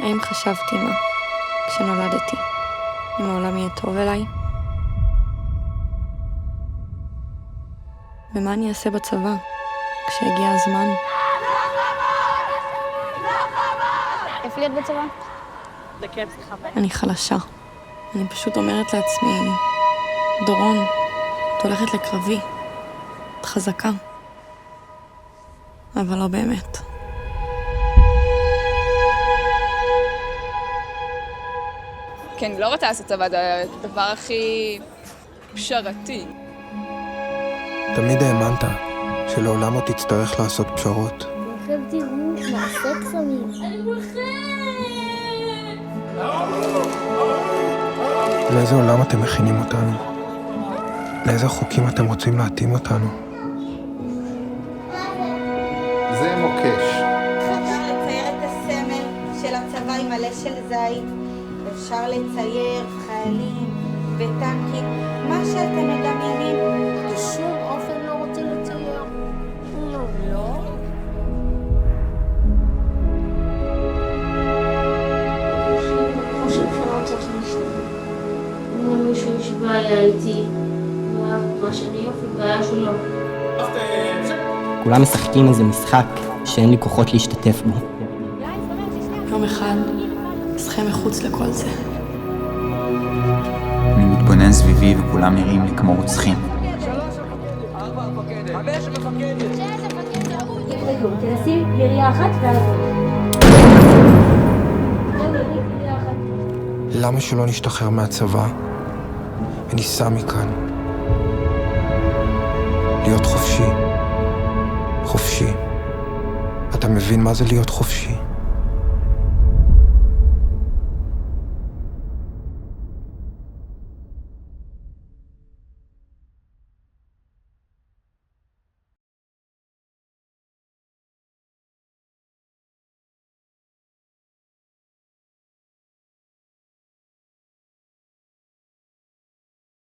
האם חשבתי מה כשנולדתי? אם העולם יהיה טוב אליי? ומה אני אעשה בצבא כשהגיע הזמן? איפה להיות בצבא? אני חלשה. אני פשוט אומרת לעצמי, דורון, את הולכת לקרבי. את חזקה. אבל לא באמת. כי אני לא רוצה לעשות צבא, זה הדבר הכי פשרתי. תמיד האמנת שלעולם עוד תצטרך לעשות פשרות. אחרי דירוש, מעשה קסמים. אני לאיזה עולם אתם מכינים אותנו? לאיזה חוקים אתם רוצים להתאים אותנו? זה מוקש. אפשר לצייר את הסמל של הצבא עם מלא של זית, אפשר לצייר חיילים וטנקים, מה שאתם מדמיינים. בשום אופן לא רוצה לצייר. לא. אני חושב שלא צריך להשתמש. אם מישהו יש בעיה איתי, מה שאני יופי, בעיה שלו. כולם משחקים איזה משחק שאין לי כוחות להשתתף בו. יום אחד, אשחה מחוץ לכל זה. אני מתבונן סביבי וכולם נראים לי כמו רוצחים. תנסים ירייה אחת ואז... למה שלא נשתחרר מהצבא וניסע מכאן? להיות חופשי. חופשי. אתה מבין מה זה להיות חופשי?